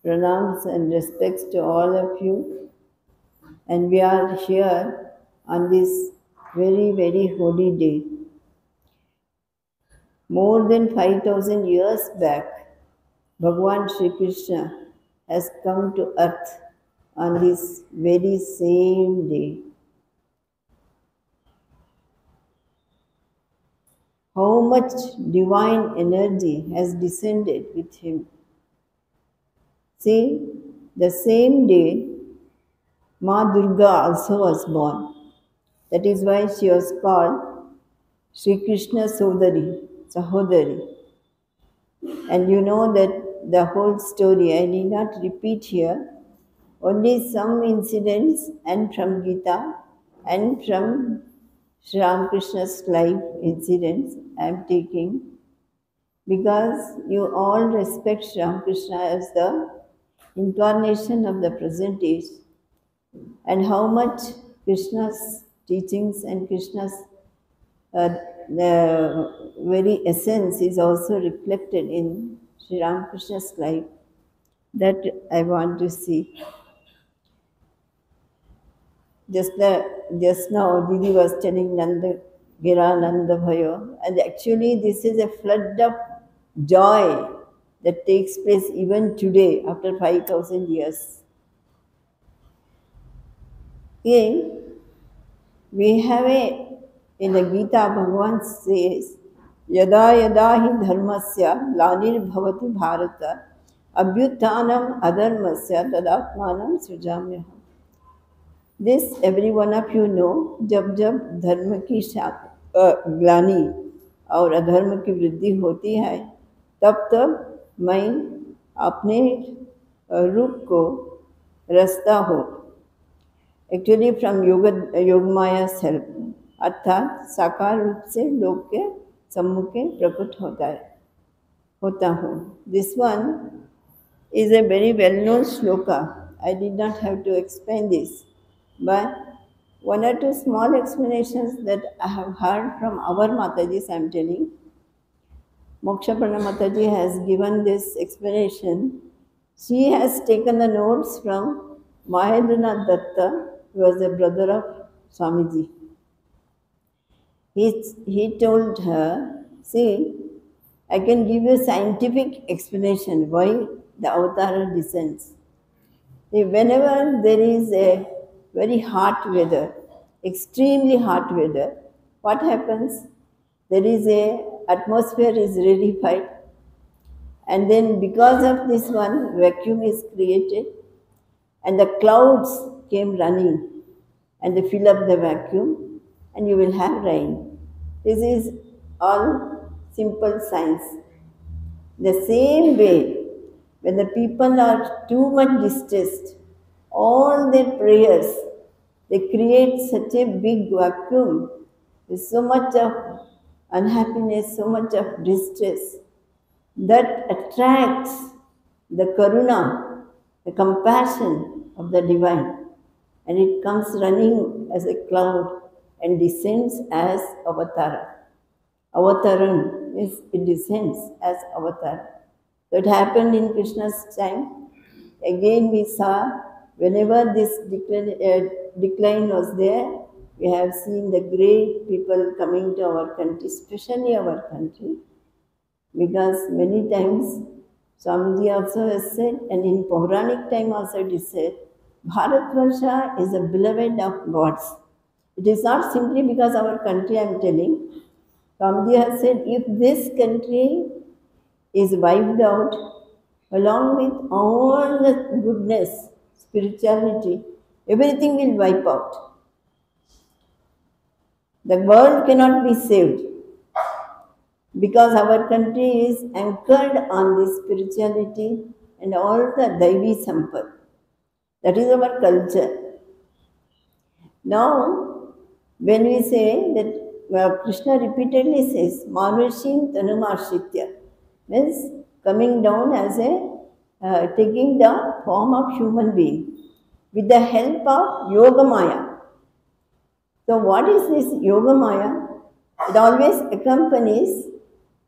Pranams and respects to all of you. And we are here on this very, very holy day. More than 5,000 years back, Bhagavan Sri Krishna has come to earth on this very same day. How much divine energy has descended with him. See, the same day, Ma Durga also was born. That is why she was called Sri Krishna Sahodari. And you know that the whole story, I need not repeat here, only some incidents and from Gita and from Sri Ramakrishna's life incidents I am taking, because you all respect Sri Ramakrishna as the incarnation of the present age, and how much Krishna's teachings and Krishna's the very essence is also reflected in Sri Ramakrishna's life. That I want to see. Just now, Didi was telling Nanda Gira Nanda Bhayo, and actually this is a flood of joy that takes place even today after 5,000 years. Again, we have in the Gita, Bhagavan says, Yada yada hi dharmasya glanir bhavati bharata abhyuttanam adharmasya tadatmanam sujamyaham. This every one of you know, जब जब धर्म की ग्लानि और अधर्म की वृद्धि होती है, तब तब मैं अपने रूप को रचता हूँ. Actually from योगमाया सेल्फ, अर्थात साकार रूप से लोक के सम्मुखे प्रकट होता हूँ. This one is a very well-known shloka. I did not have to explain this. But one or two small explanations that I have heard from our Matajis, I am telling. Mokshaparna Mataji has given this explanation. She has taken the notes from Mahendranath Datta, who was the brother of Swamiji. He told her, see, I can give you a scientific explanation why the Avatara descends. See, whenever there is a very hot weather, extremely hot weather, what happens? There is atmosphere is rarefied, and then because of this one, vacuum is created, and the clouds came running, and they fill up the vacuum, and you will have rain. This is all simple science. The same way, when the people are too much distressed, all their prayers, they create such a big vacuum with so much of unhappiness, so much of distress, that attracts the karuna, the compassion of the divine, and it comes running as a cloud and descends as avatara. Avataran means it descends as avatar. So it happened in Krishna's time. Again we saw whenever this decline was there, we have seen the great people coming to our country, especially our country, because many times Swamiji also has said, and in Pauranic time also it is said, Bharatvarsha is a beloved of gods. It is not simply because our country I am telling. Swamiji has said, if this country is wiped out, along with all the goodness, spirituality, everything will wipe out. The world cannot be saved because our country is anchored on this spirituality and all the Daivi Sampad. That is our culture. Now, when we say that Krishna repeatedly says, Manushim Tanumarshitya, means coming down as taking the form of human being with the help of Yogamaya. So what is this Yogamaya? It always accompanies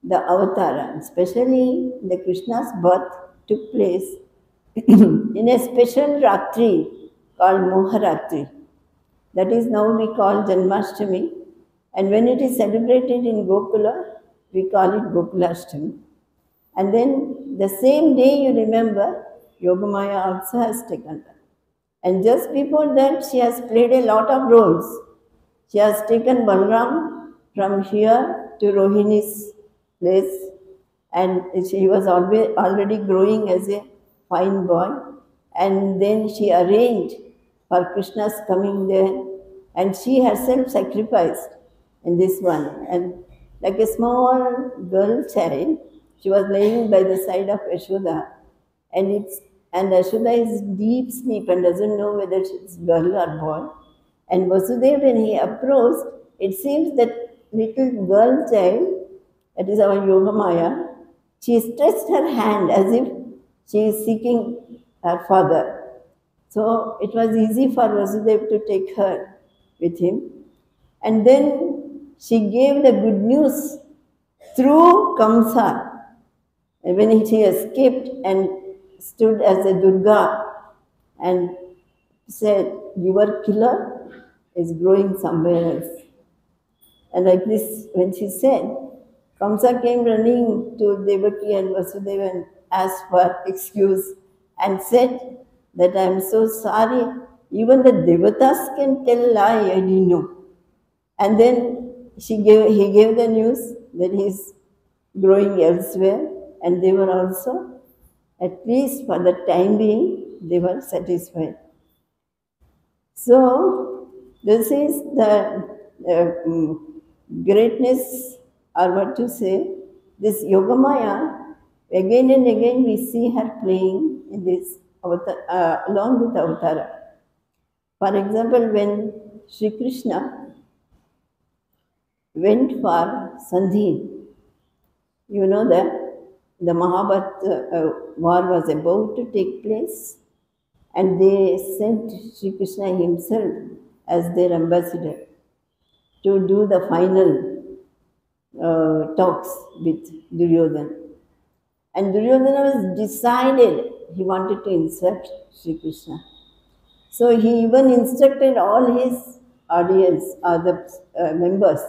the avatara, especially the Krishna's birth took place in a special Ratri called Moharatri. That is now we call Janmashtami. And when it is celebrated in Gokula, we call it Gokulashtami. And then the same day, you remember, Yogamaya also has taken that. And just before that, she has played a lot of roles. She has taken Balram from here to Rohini's place, and she was already growing as a fine boy. And then she arranged for Krishna's coming there, and she herself sacrificed in this one. And like a small girl child, she was laying by the side of Yashoda, and Yashoda is deep sleep and doesn't know whether it's girl or boy. And Vasudeva, when he approached, it seems that little girl child, that is our Yogamaya, she stretched her hand as if she is seeking her father. So it was easy for Vasudeva to take her with him. And then she gave the good news through Kamsa. And when she escaped and stood as a Durga and said, "Your killer is growing somewhere else." And like this, when she said, Kamsa came running to Devaki and Vasudeva and asked for excuse and said that I am so sorry, even the Devatas can tell lie, I didn't know. And then he gave the news that he is growing elsewhere, and they were also, at least for the time being, they were satisfied. So, this is the greatness, or what to say, this Yogamaya, again and again we see her playing in this along with Avatara. For example, when Sri Krishna went for Sandhi, you know that the Mahabharata war was about to take place, and they sent Sri Krishna himself as their ambassador to do the final talks with Duryodhana. And Duryodhana was decided he wanted to insult Sri Krishna. So he even instructed all his audience, the members,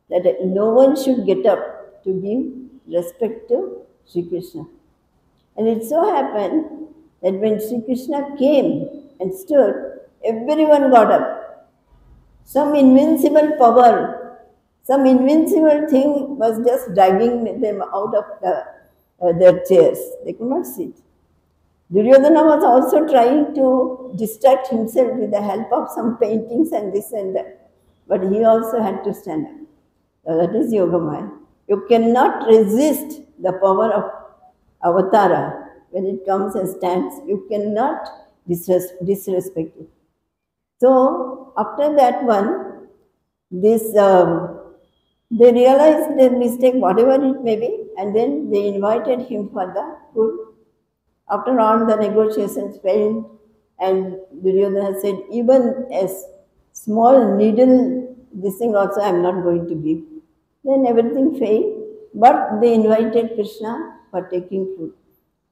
that no one should get up to give respect to Sri Krishna. And it so happened that when Sri Krishna came and stood, everyone got up. Some invincible power, some invincible thing was just dragging them out of their chairs. They could not sit. Duryodhana was also trying to distract himself with the help of some paintings and this and that. But he also had to stand up. That is Yogamaya. You cannot resist the power of Avatara. When it comes and stands, you cannot disrespect it. So, after that one, they realized their mistake, whatever it may be, and then they invited him for the food. After all the negotiations failed, and Duryodhana said, even a small needle, this thing also I am not going to give. Then everything failed, but they invited Krishna for taking food.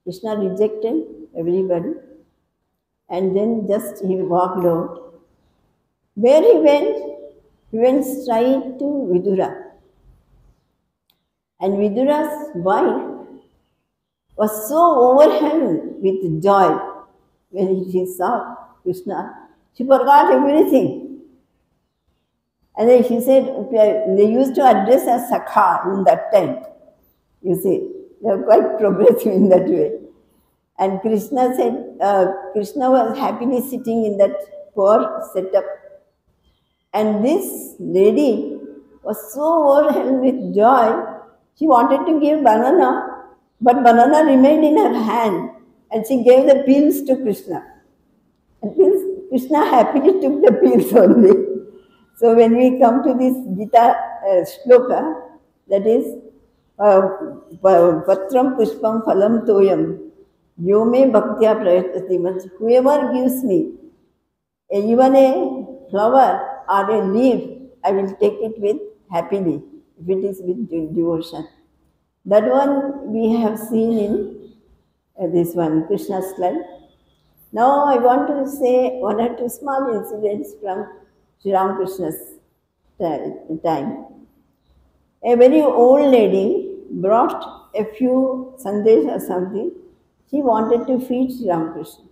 Krishna rejected everybody, and then just he walked out. Where he went straight to Vidura. And Vidura's wife was so overwhelmed with joy when she saw Krishna. She forgot everything. And then she said, they used to address as Sakha in that tent. You see, they were quite progressive in that way. And Krishna said, Krishna was happily sitting in that poor setup. And this lady was so overwhelmed with joy, she wanted to give banana, but banana remained in her hand, and she gave the peels to Krishna. And Krishna happily took the peels only. So when we come to this Gita shloka, that is, Patram Pushpam Phalam Toyam, Yome Bhaktya Prayatati, whoever gives me even a flower or a leaf, I will take it with happily, if it is with devotion. That one we have seen in this one, Krishna's slide. Now I want to say one or two small incidents from Sri Ramakrishna's time. A very old lady brought a few sandesh or something. She wanted to feed Sri Ramakrishna.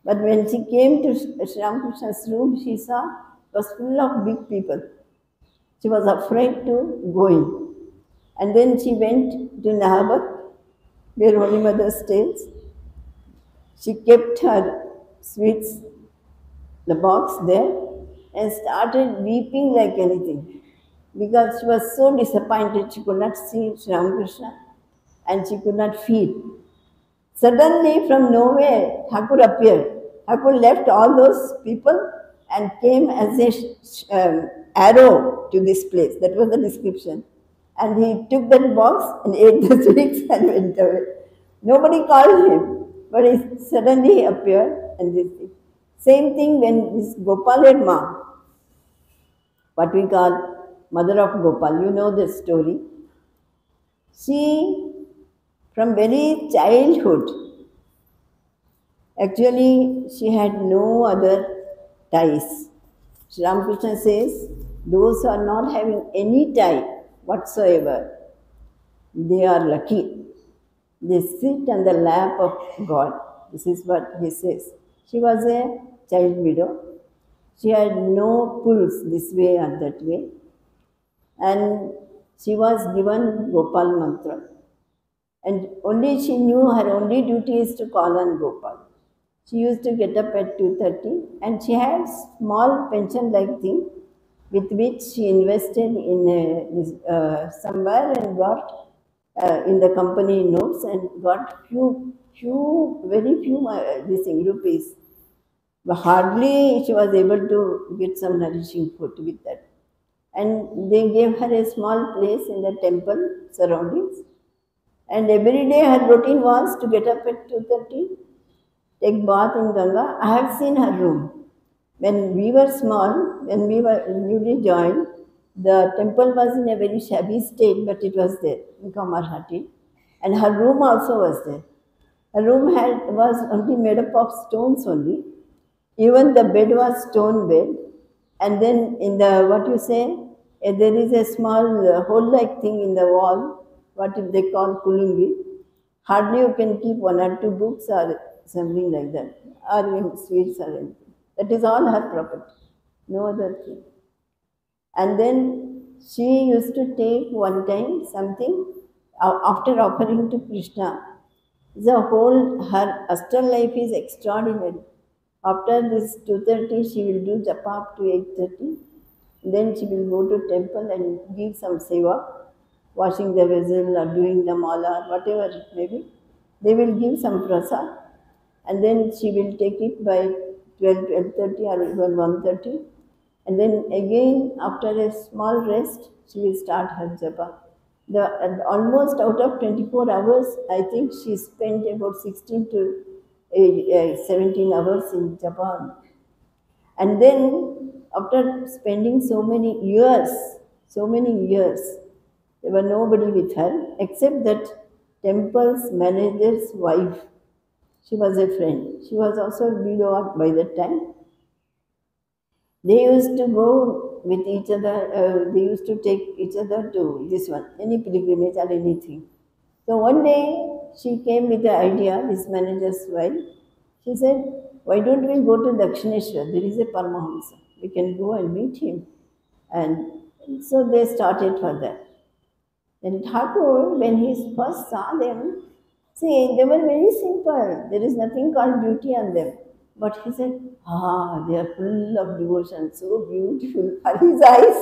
But when she came to Sri Ramakrishna's room, she saw it was full of big people. She was afraid to go in. And then she went to Nahabat, where Holy Mother stays. She kept her sweets, the box there, and started weeping like anything because she was so disappointed she could not see Sri Ramakrishna and she could not feel. Suddenly, from nowhere, Thakur appeared. Thakur left all those people and came as a arrow to this place. That was the description. And he took that box and ate the sweets and went away. Nobody called him, but he suddenly appeared and this thing. Same thing when this Gopal Ma, what we call mother of Gopal, you know the story. She, from very childhood, actually, she had no other ties. Sri Ramakrishna says, those who are not having any tie whatsoever, they are lucky. They sit on the lap of God. This is what he says. She was a child widow. She had no pulse this way or that way. And she was given Gopal mantra. And only she knew her only duty is to call on Gopal. She used to get up at 2:30 and she had small pension-like thing with which she invested in somewhere and got in the company notes and got very few this thing, rupees. But hardly she was able to get some nourishing food with that. And they gave her a small place in the temple surroundings. And every day her routine was to get up at 2:30, take bath in Ganga. I have seen her room. When we were small, when we were newly joined, the temple was in a very shabby state, but it was there in Kamarhati. And her room also was there. Her room was only made up of stones only. Even the bed was stone bed. And then in the, what you say, there is a small hole-like thing in the wall, what they call kulungi. Hardly you can keep one or two books or something like that, or even sweets or anything. That is all her property, no other thing. And then she used to take one time something after offering to Krishna. The whole, her astral life is extraordinary. After this 2:30, she will do japa up to 8:30. Then she will go to temple and give some seva, washing the vessel or doing the mala, whatever it may be. They will give some prasad and then she will take it by 12:30 or even 1:30. And then again, after a small rest, she will start her japa. And almost out of 24 hours, I think she spent about 16 to 17 hours in Japan. And then, after spending so many years, there was nobody with her except that temple's manager's wife. She was a friend. She was also a widow by that time. They used to go with each other, they used to take each other to this one, any pilgrimage or anything. So one day she came with the idea, this manager's wife. She said, why don't we go to Dakshineshwar? There is a Paramahamsa. We can go and meet him. And so they started for that. Then Thakur, when he first saw them, see, they were very simple. There is nothing called beauty on them. But he said, they are full of devotion, so beautiful. For his eyes,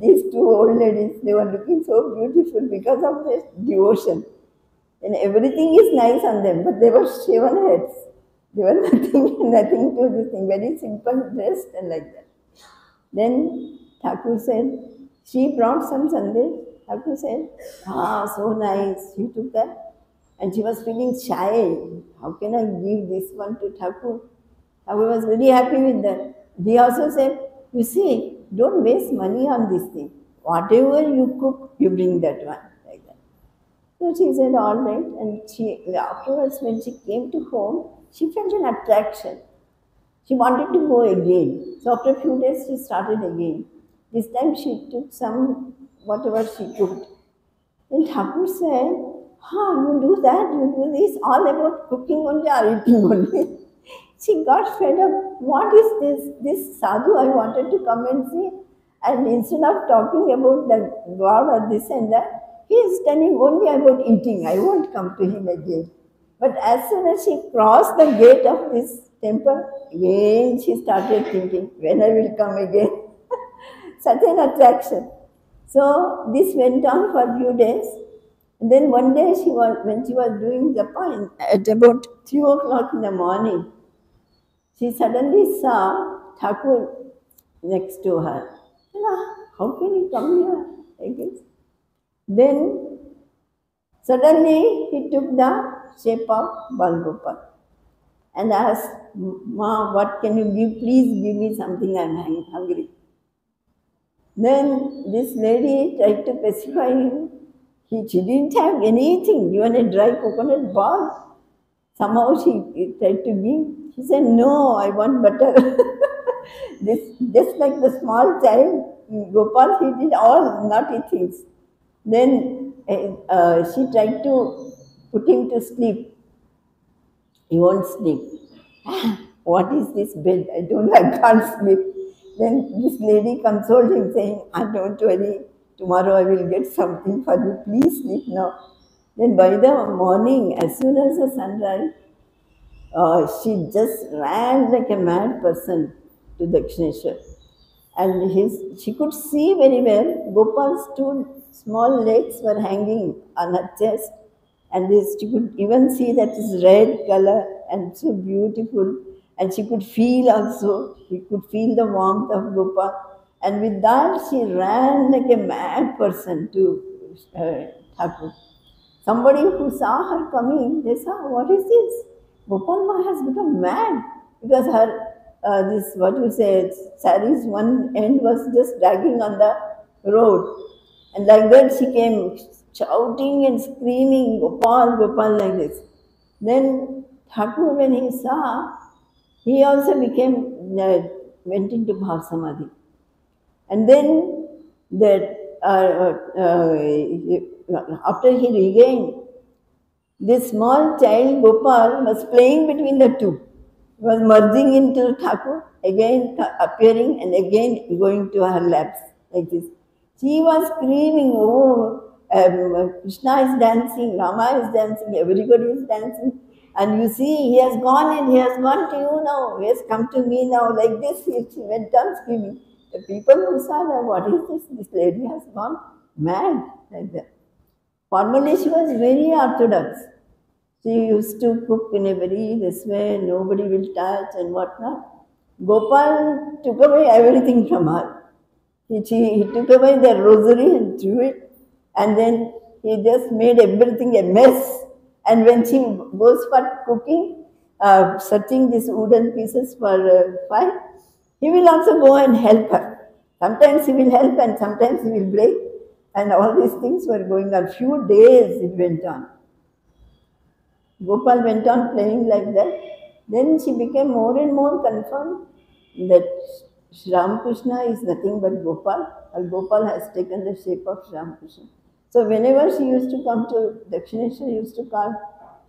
these two old ladies, they were looking so beautiful because of their devotion. And everything is nice on them, but they were shaven heads. They were nothing to this thing, very simple dressed and like that. Then Thakur said, she brought some sandesh. Thakur said, so nice. She took that. And she was feeling shy. How can I give this one to Thakur? Thakur was very happy with that. He also said, you see, don't waste money on this thing. Whatever you cook, you bring that one. Like that. So she said, all right. And she afterwards, when she came to home, she felt an attraction. She wanted to go again. So after a few days, she started again. This time she took some, whatever she cooked. Then Thakur said, you do that, you do this, all about cooking only or eating only. She got fed up. What is this? This sadhu I wanted to come and see. And instead of talking about the God or this and that, he is telling only about eating. I won't come to him again. But as soon as she crossed the gate of this temple, again she started thinking, when I will come again. Such an attraction. So this went on for a few days. And then one day when she was doing japa at about 3 o'clock in the morning, she suddenly saw Thakur next to her. How can he come here? Like this. Then suddenly he took the shape of Balgopal and asked, Ma, what can you give? Please give me something, I am hungry. Then this lady tried to pacify him. She didn't have anything, even a dry coconut ball. Somehow she tried to give. She said, no, I want butter. This, just like the small child, Gopal, he did all naughty things. Then she tried to put him to sleep. He won't sleep. What is this bed? I can't sleep. Then this lady consoled him saying, don't worry, tomorrow I will get something for you. Please sleep now. Then by the morning, as soon as the sun rise, she just ran like a mad person to Dakshineshwar. And she could see very well. Gopal's two small legs were hanging on her chest. And she could even see that is red color and so beautiful. And she could feel also, she could feel the warmth of Gopal. And with that, she ran like a mad person to Thakur. Somebody who saw her coming, they saw, what is this? Gopal Ma has become mad because her, saree's one end was just dragging on the road. And like that, she came shouting and screaming, Gopal, Gopal, like this. Then Thakur, when he saw, he also went into Bhav Samadhi. And then after he regained, this small child, Gopal, was playing between the two. He was merging into Thakur, again appearing and again going to her laps, like this. She was screaming, Krishna is dancing, Rama is dancing, everybody is dancing. And you see, he has gone and he has gone to you now, he has come to me now, like this. She went on screaming. The people who saw her, what is this? This lady has gone mad, like that. Formerly, she was very orthodox. She used to cook in a very this way, nobody will touch and whatnot. Gopal took away everything from her. He took away the rosary and threw it, and then he just made everything a mess. And when she goes for cooking, searching these wooden pieces for fire, he will also go and help her. Sometimes he will help and sometimes he will break. And all these things were going on. Few days it went on. Gopal went on playing like that. Then she became more and more confirmed that Sri Ramakrishna is nothing but Gopal, and Gopal has taken the shape of Sri Ramakrishna. So whenever she used to come to Dakshineshwar, she used to call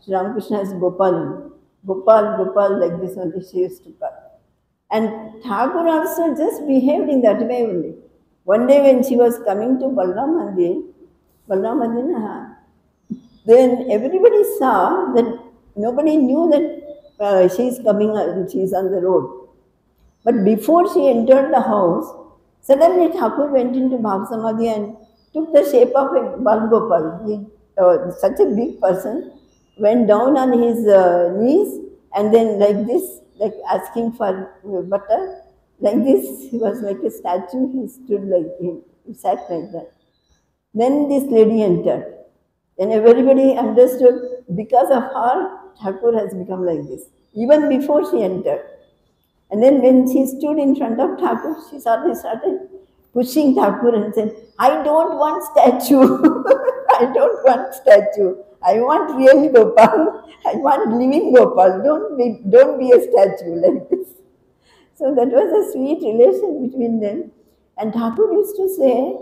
Sri Ramakrishna as Gopal. Gopal, Gopal, like this only she used to call. And Thakur also just behaved in that way only. One day when she was coming to Balram Mandir, then everybody saw that nobody knew that she is coming, she is on the road. But before she entered the house, suddenly Thakur went into Bhav Samadhi and took the shape of a Balgopal. He, such a big person, went down on his knees and then like this, like asking for butter. Like this, he was like a statue, he stood like him, he sat like that. Then this lady entered. Then everybody understood, because of her, Thakur has become like this, even before she entered. And then when she stood in front of Thakur, she started pushing Thakur and said, I don't want statue, I don't want statue, I want real Gopal. I want living Gopal. Don't be a statue like this. So that was a sweet relation between them. And Thakur used to say,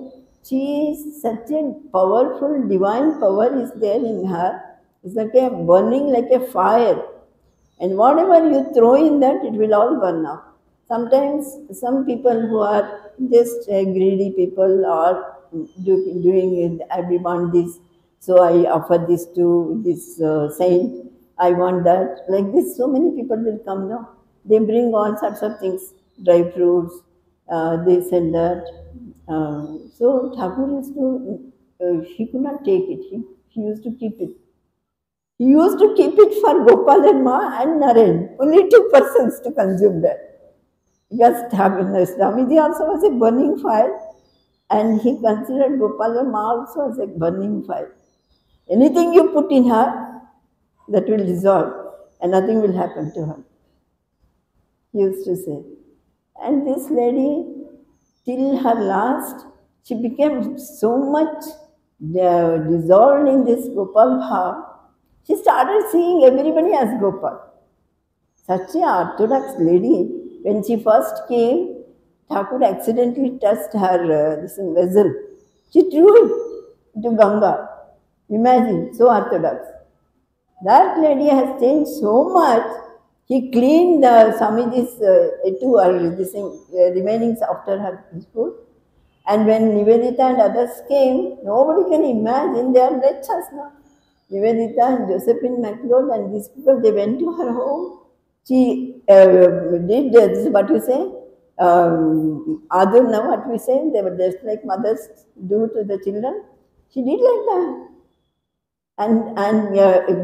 she is such a powerful, divine power is there in her. It's like a burning like a fire. And whatever you throw in that, it will all burn out. Sometimes some people who are just greedy people or doing it, I want this, so I offer this to this saint, I want that. Like this, so many people will come now. They bring all sorts of things, dry fruits, this and that. So Thakur used to, he could not take it. He used to keep it. He used to keep it for Gopal and Ma and Naren. Only two persons to consume that. Because Swamiji also was a burning fire, and he considered Gopal and Ma also as a burning fire. Anything you put in her, that will dissolve and nothing will happen to her. He used to say. And this lady, till her last, she became so much dissolved in this Gopal Bhav. She started seeing everybody as Gopal. Such a orthodox lady. When she first came, Thakur accidentally touched her this vessel. She threw it to Ganga. Imagine, so orthodox. That lady has changed so much. He cleaned Swamiji's etu or this remainings after her food. And when Nivedita and others came, nobody can imagine, they are wretches now. Nivedita and Josephine MacLeod and these people, they went to her home. She did this is what you say, Adurna, what we say, they were just like mothers do to the children. She did like that. And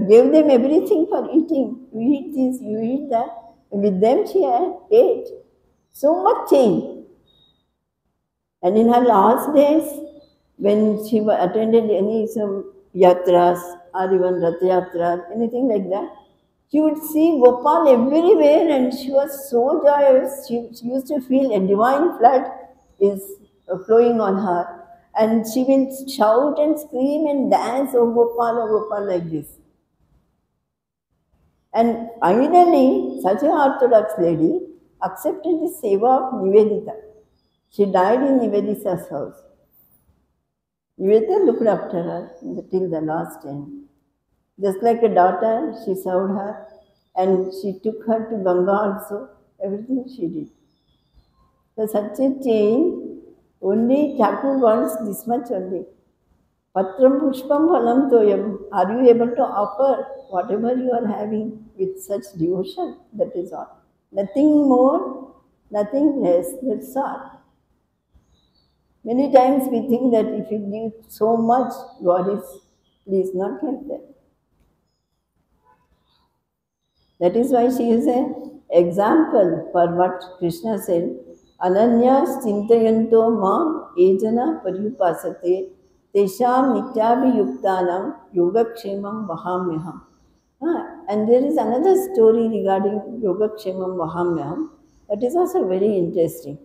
gave them everything for eating. You eat this, you eat that. And with them she ate. So much change. And in her last days, when she attended any some yatras or even Rath Yatra, anything like that, she would see Gopal everywhere and she was so joyous. She used to feel a divine flood is flowing on her. And she will shout and scream and dance, oh Gopal, like this. And finally, such an orthodox lady accepted the seva of Nivedita. She died in Nivedita's house. Nivedita looked after her till the last end. Just like a daughter, she served her and she took her to Ganga also. Everything she did. So such a change, only Thakur wants this much only. Patram pushpam phalam toyam. Are you able to offer whatever you are having with such devotion? That is all. Nothing more, nothing less. That's all. Many times we think that if you give so much, God is pleased. Not like that. That is why she is an example for what Krishna said. Ananyas chintayanto mam ejana paripasate tesham nityabhiyuktanam yogakshemam vahamyaham. And there is another story regarding yogakshemam vahamyaham that is also very interesting.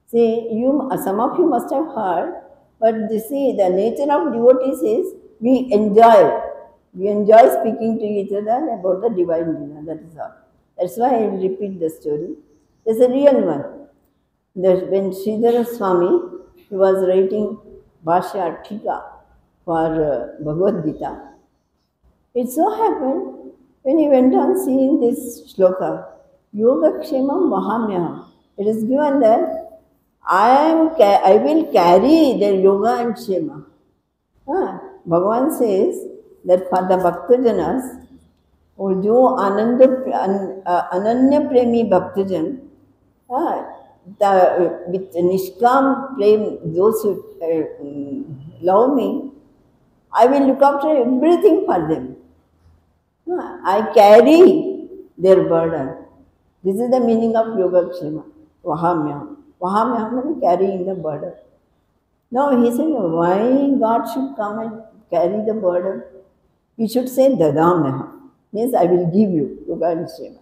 See, some of you must have heard, but see, the nature of devotees is we enjoy. We enjoy speaking to each other about the divine dinner, that is all. That's why I will repeat the story. There's a real one. When Sridhara Swami, he was writing Bhashya Thika for Bhagavad Gita, it so happened when he went on seeing this shloka, Yoga Kshemam Vahamyaham, it is given that I will carry their yoga and Kshema. Bhagavan says that for the Bhaktajanas, जो ananya premi Bhaktajan, with Nishkam Prem, those who love me, I will look after everything for them. I carry their burden. This is the meaning of Yoga Kshema, Vahamyam. Vahamyam means carrying the burden. Now he said, why God should come and carry the burden? He should say Dadamyaha, means I will give you Yoga and Kshema.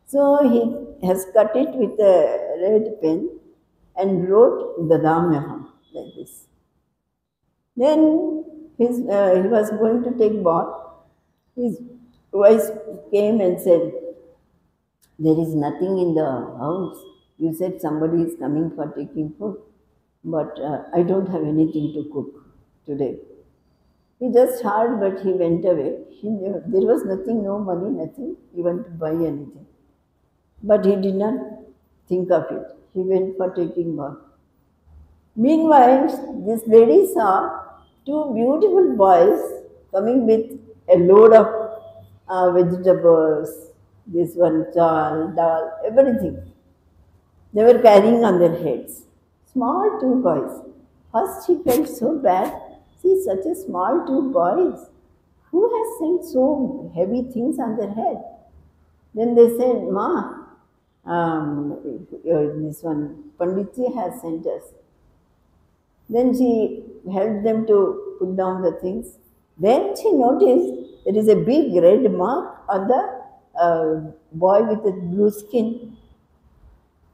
So he has cut it with a red pen and wrote Dadamyaha like this. Then He was going to take bath. His wife came and said, "There is nothing in the house. You said somebody is coming for taking food, but I don't have anything to cook today." He just heard, but he went away. He knew there was nothing, no money, nothing, even to buy anything. But he did not think of it. He went for taking bath. Meanwhile, this lady saw two beautiful boys coming with a load of vegetables, this one dal, everything. They were carrying on their heads. Small two boys. First she felt so bad. See, such a small two boys. Who has sent so heavy things on their head? Then they said, "Ma, this one Panditji has sent us." Then she helped them to put down the things. Then she noticed there is a big red mark on the boy with the blue skin.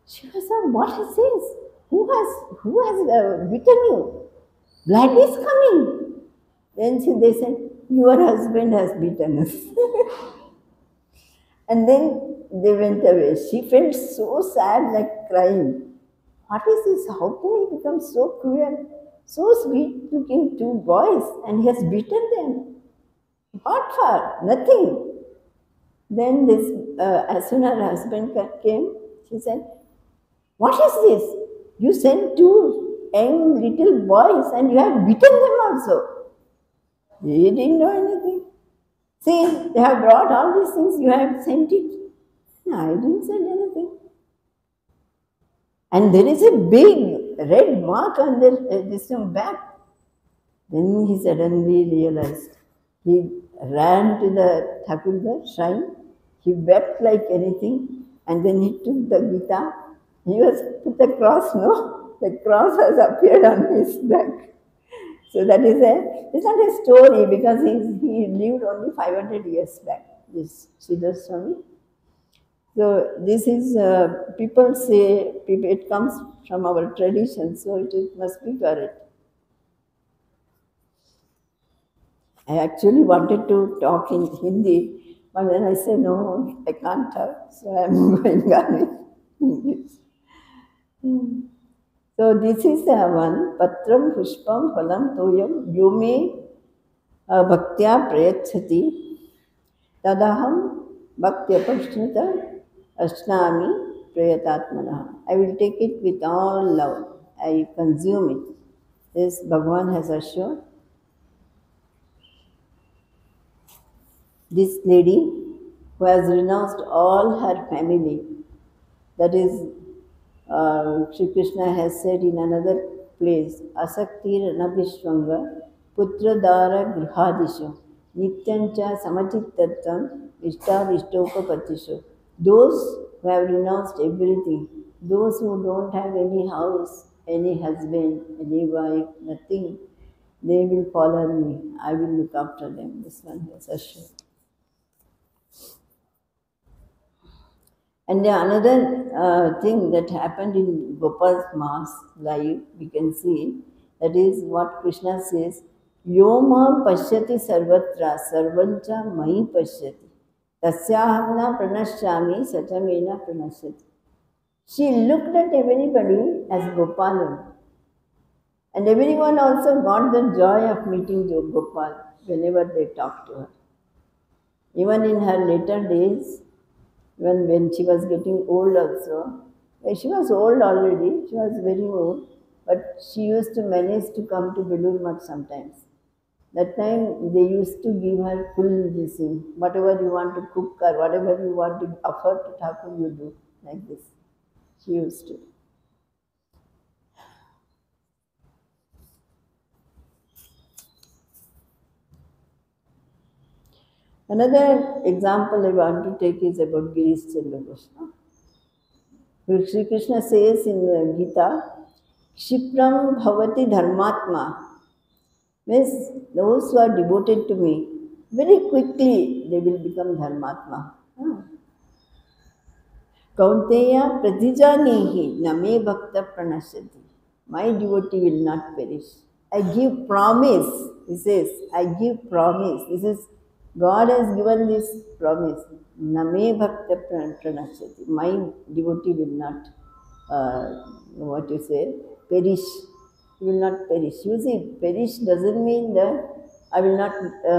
She was like, "What is this? Who has bitten you? Blood is coming." Then they said, "Your husband has bitten us." And then they went away. She felt so sad, like crying. What is this? How can he become so cruel? So sweet looking two boys, and he has beaten them. What for? Nothing. Then as soon as her husband came, she said, "What is this? You sent two young little boys and you have beaten them also." He didn't know anything. See, they have brought all these things, you have sent it. No, I didn't send anything. And there is a big red mark on their this back. Then he suddenly realized. He ran to the Thakur's shrine. He wept like anything, and then he took the Gita. He was put the cross. No, the cross has appeared on his back. So that is it's not a story because he lived only 500 years back. This Sridhar Swami. So this is, people say, it comes from our tradition, so it must be correct. I actually wanted to talk in Hindi, but then I said, no, I can't talk, so I'm going on with English. So this is one, Patram Pushpam Phalam Toyam Yume Bhaktya Prayachati Tadaham Bhaktya Pashnita Ashnami Prayatatmana. I will take it with all love. I consume it. This Bhagavan has assured. This lady who has renounced all her family, that is, Sri Krishna has said in another place, Asaktir Anabhishwanga Putra Dara Grihadisho Nityancha Samachittatvam Ishtavishtoka Patisho. Those who have renounced everything, those who don't have any house, any husband, any wife, nothing, they will follow me. I will look after them. This one has assured. And another thing that happened in Gopal's Mass live, we can see, that is what Krishna says, Yoma pashyati sarvatra sarvancha mai pashyati tasyahamna pranashyami sachamena pranashyati. She looked at everybody as Gopalan. And everyone also got the joy of meeting Gopal whenever they talked to her. Even in her later days, when she was getting old also, she was old already, she was very old, but she used to manage to come to Belur Math sometimes. That time they used to give her full blessing. Whatever you want to cook or whatever you want to offer to Thakur, you do, like this. She used to. Another example I want to take is about Girish Chandra Krishna. Sri Krishna says in Gita, Kshipram Bhavati Dharmatma, means those who are devoted to me, very quickly they will become Dharmatma. Kaunteya Pratijanihi Name Bhakta Pranashyati. My devotee will not perish. I give promise. He says, I give promise. This is, God has given this promise. Name bhakta pranashati. My devotee will not, what you say, perish. He will not perish. You see, perish doesn't mean that I will not,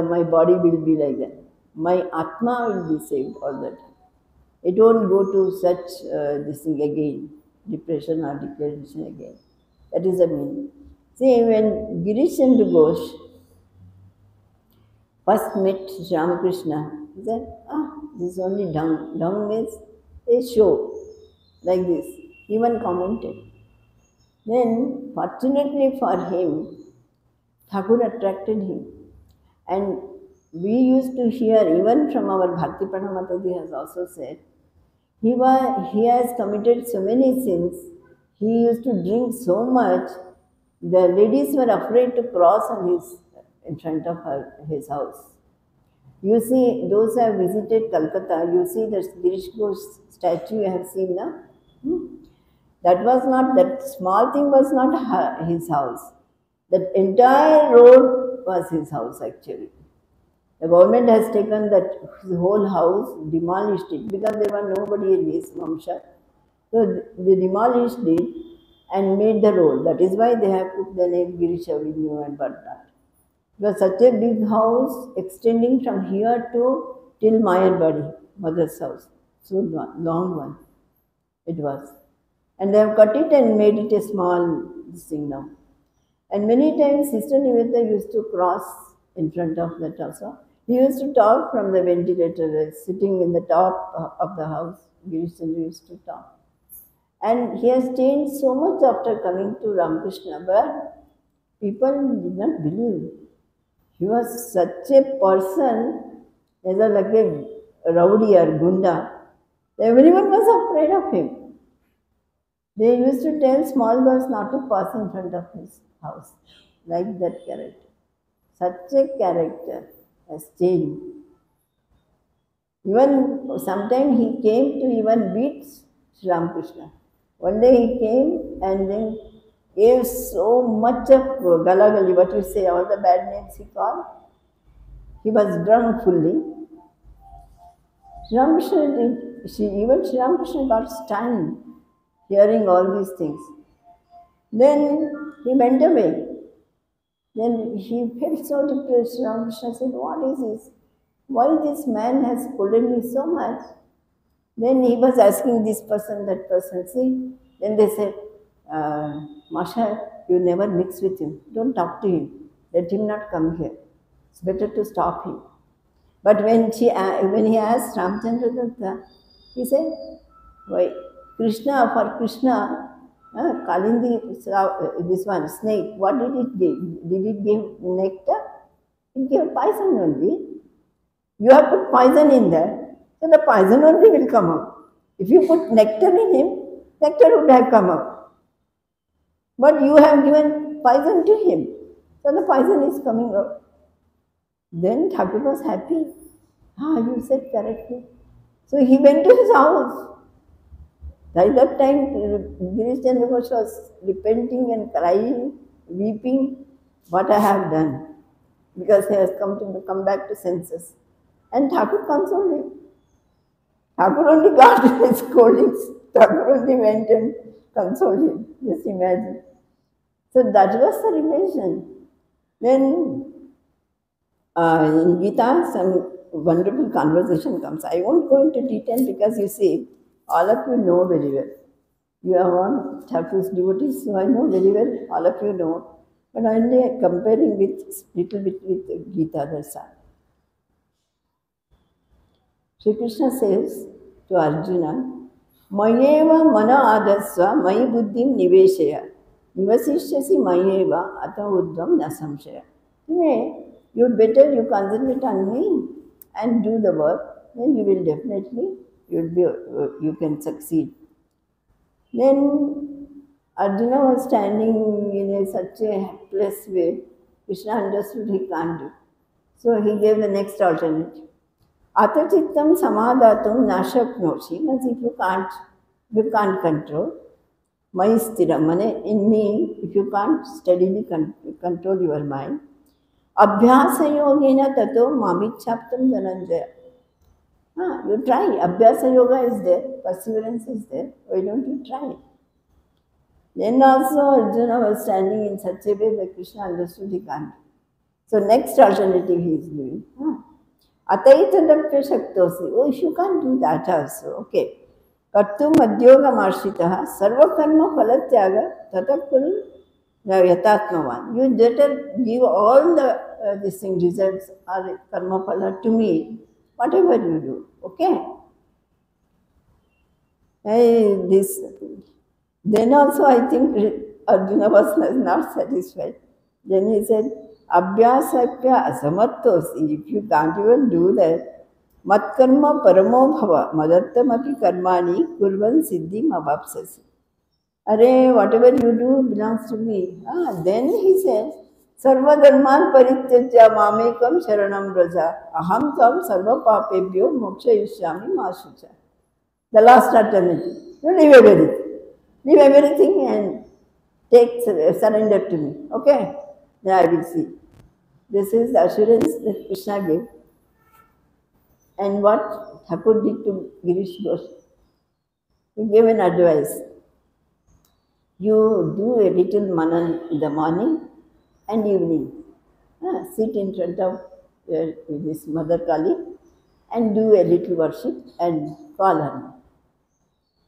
my body will be like that. My Atma will be saved all the time. It won't go to such this thing again, depression or declaration again. That is the meaning. See, when Girish Chandra Ghosh first met Ramakrishna, he said, this is only dung. Dung means a show, like this. He even commented. Then, fortunately for him, Thakur attracted him. And we used to hear, even from our Bhakti Pranamataji has also said, he has committed so many sins. He used to drink so much. The ladies were afraid to cross in front of his house. You see, those who have visited Calcutta, you see the Girish Ghosh statue you have seen now. That small thing was not his house. That entire road was his house actually. The government has taken that whole house, demolished it because there was nobody in his Vamsha. So they demolished it and made the road. That is why they have put the name Girish Avenue and whatnot. It was such a big house extending from here to till Mayarbadi, mother's house. So long one it was. And they have cut it and made it a small thing now. And many times Sister Nivedita used to cross in front of that also. He used to talk from the ventilator, sitting in the top of the house. Girish Chandra used to talk. And he has changed so much after coming to Ramakrishna, but people did not believe. He was such a person, as like a rowdy or gunda. Everyone was afraid of him. They used to tell small girls not to pass in front of his house, like that character. Such a character has changed. Even sometimes he came to even beat Sri Ramakrishna. One day he came and then gave so much of galagali, what you say, all the bad names he called. He was drunk fully. Even Sri Ramakrishna got stunned hearing all these things. Then he went away. Then he felt so depressed. Sri Ramakrishna said, what is this? Why this man has scolded me so much? Then he was asking this person, that person. See, then they said, Masha, you never mix with him. Don't talk to him. Let him not come here. It's better to stop him. But when he asked Ramchandra Datta, he said, why, Krishna, for Krishna, Kalindi, this one, snake, what did it give? Did it give nectar? It gave poison only. You have put poison in there, so the poison only will come out. If you put nectar in him, nectar would have come out. But you have given poison to him, so the poison is coming out. Then Thakur was happy. You said correctly. So he went to his house. By that time, Girish Chandra Ghosh was repenting and crying, weeping, what I have done, because he has come back to senses. And Thakur consoled him. Thakur only got his scoldings. Thakur only went and consoled him. Just imagine. So that was the relation. Then in Gita, some wonderful conversation comes. I won't go into detail because you see, all of you know very well. You are one Thakur's devotees, so I know very well, all of you know. But only comparing with little bit with Gita, that's all. Sri Krishna says to Arjuna, Mayeva mana adasva mayi buddhim niveshaya. Nivasishyasi mayeva ata uddvam nasamshaya. You'd better you concentrate on me and do the work, then you will definitely, you can succeed. Then Arjuna was standing in such a helpless way. Krishna understood he can't do. So he gave the next alternative. Atachittam samadhatum nashaknoshi, means if you can't control, Mai stira, mane in me, if you can't steadily control your mind, abhyasa yogena tato mamichhaptam dhananjaya. You try. Abhyasa yoga is there, perseverance is there. Why don't you try? Then also Arjuna was standing in such a way that Krishna understood he can't. So next alternative he is giving. Ataitadapya shaktosi. Oh, if you can't do that also, okay. Kartum adyoga marshitaha sarva karma phalatyaga tatakul yatatmavan. You better give all the this thing results or karma phala to me, whatever you do, okay? This then also I think Arjuna was not satisfied. Then he said, Abhyasapya asamattosi. If you can't even do that, matkarma paramo bhava madattam karmani kurvan siddhim avapsasi. Arey, whatever you do belongs to me. Then he said, Sarva dharman parityajya mamekam sharanam braja aham tam sarva papebhyo moksha yushyami mashucha. The last alternative. You leave everything. Leave everything and take surrender to me. Okay? Then I will see. This is the assurance that Krishna gave. And what Thakur did to Girish Ghosh? He gave an advice. You do a little manan in the morning and evening. Sit in front of this Mother Kali and do a little worship and call her.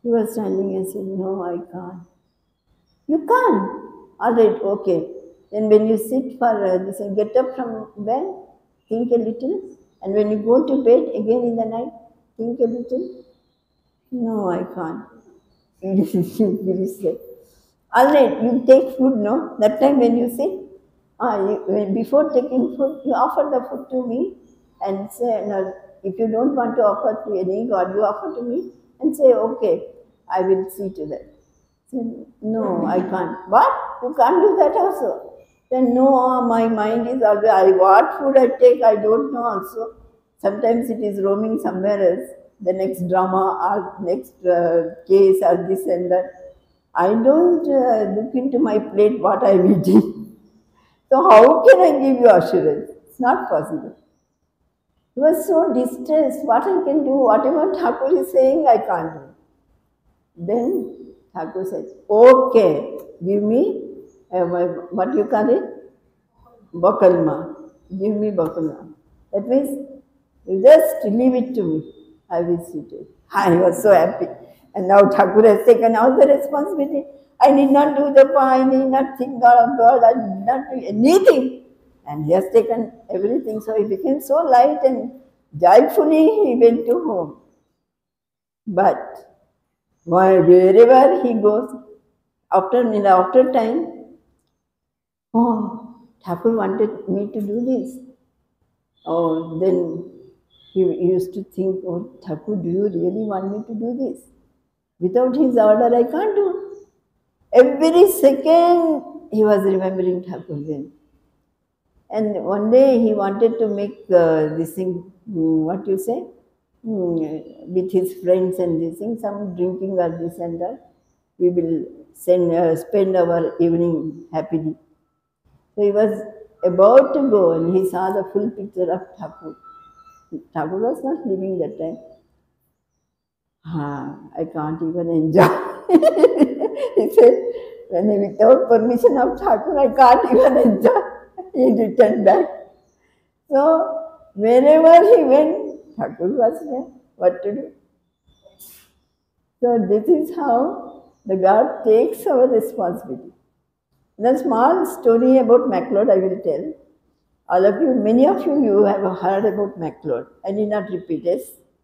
He was standing and said, no, I can't. You can't. All right, okay. Then when you sit for this, get up from bed, think a little. And when you go to bed again in the night, think a little. No, I can't. He said, all right, you take food, no? That time when you sit, before taking food, you offer the food to me and say, no, if you don't want to offer to any god, you offer to me and say, okay, I will see to that. Said, no, I can't. What? You can't do that also. Then no, my mind is always, what food I take, I don't know also. Sometimes it is roaming somewhere else, the next drama or next case or this and that. I don't look into my plate what I am eating. So how can I give you assurance? It's not possible. He was so distressed. What I can do, whatever Thakur is saying, I can't do. Then Thakur said, okay, give me, what you call it? Bakalma. Give me Bakalma. That means, you just leave it to me. I will see to it. I was so happy. And now Thakur has taken all the responsibility. I need not do the I need not think of God, I need not do anything. And he has taken everything. So he became so light and joyfully he went to home. But wherever he goes, after time, oh, Thakur wanted me to do this. Oh, then he used to think, oh, Thakur, do you really want me to do this? Without his order, I can't do. Every second, he was remembering Thakur then. And one day, he wanted to make this thing, what you say, with his friends and this thing, some drinking or this and that. We will spend our evening happily. So he was about to go and he saw the full picture of Thakur. Thakur was not living that time. I can't even enjoy. He said, without permission of Thakur, I can't even enjoy. He returned back. So, wherever he went, Thakur was there. What to do? So, this is how the God takes our responsibility. The small story about MacLeod I will tell. All of you, many of you have heard about MacLeod. I need not repeat it.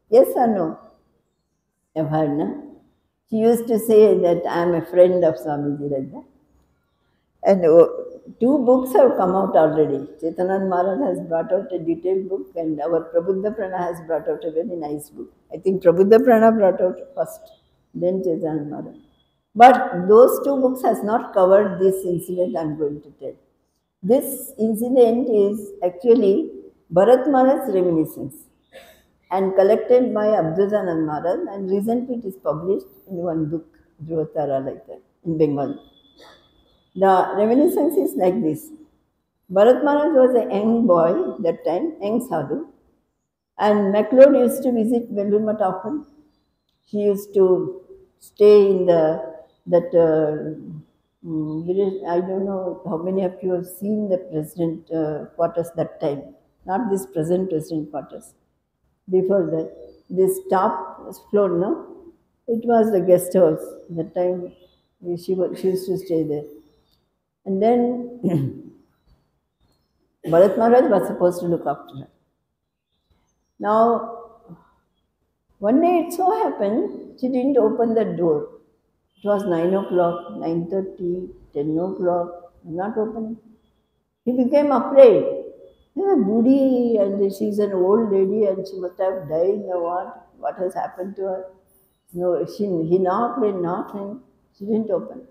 Yes or no? You've heard, no? She used to say that I am a friend of Swamiji like that. And 2 books have come out already. Chetanand Maharaj has brought out a detailed book and our Prabuddha Prana has brought out a very nice book. I think Prabuddha Prana brought out first, then Chetanand Maharaj. But those 2 books has not covered this incident I am going to tell. This incident is actually Bharat Maharaj's reminiscence and collected by Abduzanand Maharaj and recently it is published in one book, Dhruvatara like that. in Bengal. The reminiscence is like this. Bharat Maharaj was a young boy that time, young sadhu, and MacLeod used to visit Belur Math often. He used to stay in that village. I don't know how many of you have seen the president quarters that time. Not this present president quarters. Before that, this top floor, no, it was the guest house. That time she used to stay there. And then Bharat Maharaj was supposed to look after her. Now, one day it so happened, she didn't open the door. It was 9 o'clock, 9:30, 10 o'clock, not opening. He became afraid. Yeah, Budi, and she's an old lady and she must have died or what? What has happened to her? No, he knocked and knocked and she didn't open.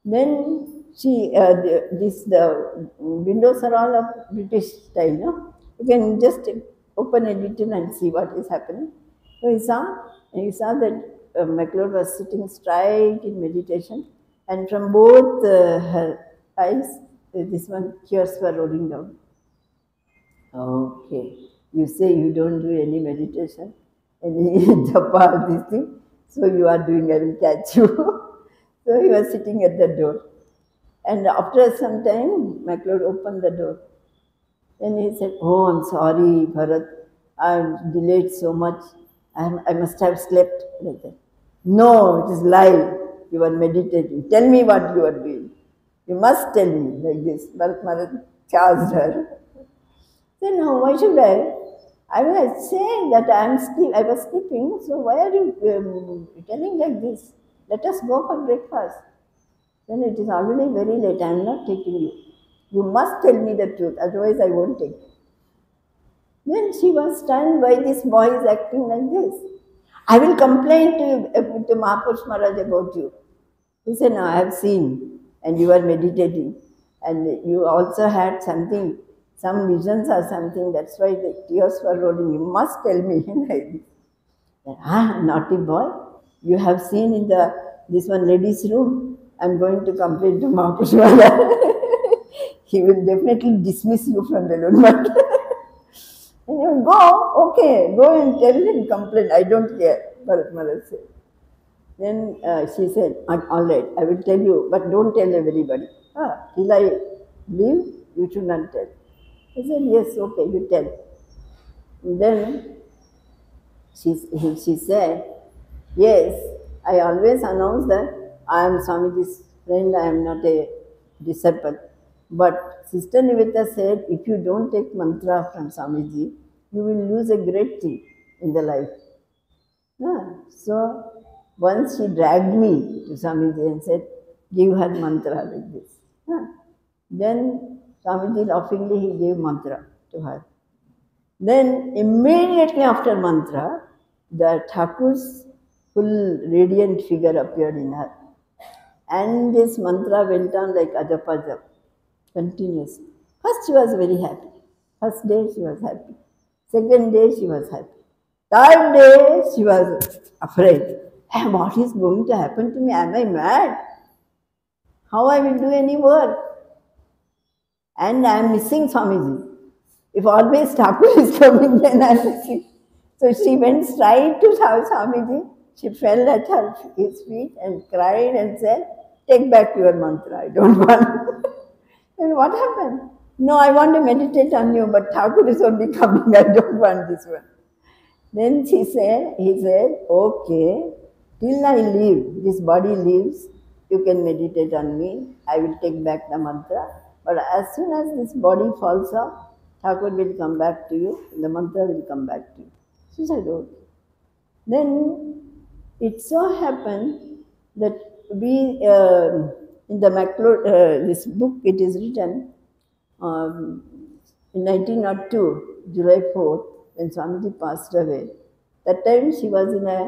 Then the windows are all of British style, no? You can just open a little and see what is happening. So he saw that MacLeod was sitting straight in meditation, and from both her eyes, this one tears were rolling down. Okay, you say you don't do any meditation, any japa, this thing, so you are doing, I will catch you. So he was sitting at the door. And after some time, MacLeod opened the door. Then he said, "Oh, I'm sorry, Bharat. I've delayed so much. I must have slept." Like that. "No, it is lie. You are meditating. Tell me what you are doing. You must tell me," like this. Bharat Maharaj charged her. Then, "No, why should I? I will say that I was sleeping, so why are you telling like this? Let us go for breakfast." "Then it is already very late. I am not taking you. You must tell me the truth, otherwise I won't take you." Then she was stunned why this boy is acting like this. "I will complain to Mahapurush Maharaj about you." He said, "No, I have seen, and you are meditating, and you also had something, some visions or something, that's why the tears were rolling. You must tell me." Like this. Naughty boy, you have seen in this one lady's room. I'm going to complain to Mahapurush Maharaj. He will definitely dismiss you from Belur Math. And you go, "Okay, go and tell and complain. I don't care," Bharat Maharaj said. Then she said, "All right, I will tell you, but don't tell everybody. Till I leave, you should not tell." He said, "Yes, okay, you tell." And then she said, "Yes, I always announce that I am Swamiji's friend, I am not a disciple. But Sister Nivedita said, if you don't take mantra from Swamiji, you will lose a great thing in the life." So once she dragged me to Swamiji and said, "Give her mantra like this." Then Swamiji laughingly he gave mantra to her. Then immediately after mantra, the Thakur's full radiant figure appeared in her. And this mantra went on like ajapajap, continuously. First she was very happy. First day she was happy. Second day she was happy. Third day she was afraid. Hey, what is going to happen to me? Am I mad? How I will do any work? And I am missing Swamiji. If always Thakur is coming, then I am missing. So she went straight to Swamiji. She fell at his feet and cried and said, "Take back your mantra. I don't want." And what happened? "No, I want to meditate on you, but Thakur is only coming. I don't want this one." Then he said, "Okay, till I leave, this body leaves, you can meditate on me. I will take back the mantra. But as soon as this body falls off, Thakur will come back to you, and the mantra will come back to you." She said, "Okay." Then it so happened that in the MacLeod, this book, it is written in 1902, July 4th, when Swamiji passed away. That time she was in a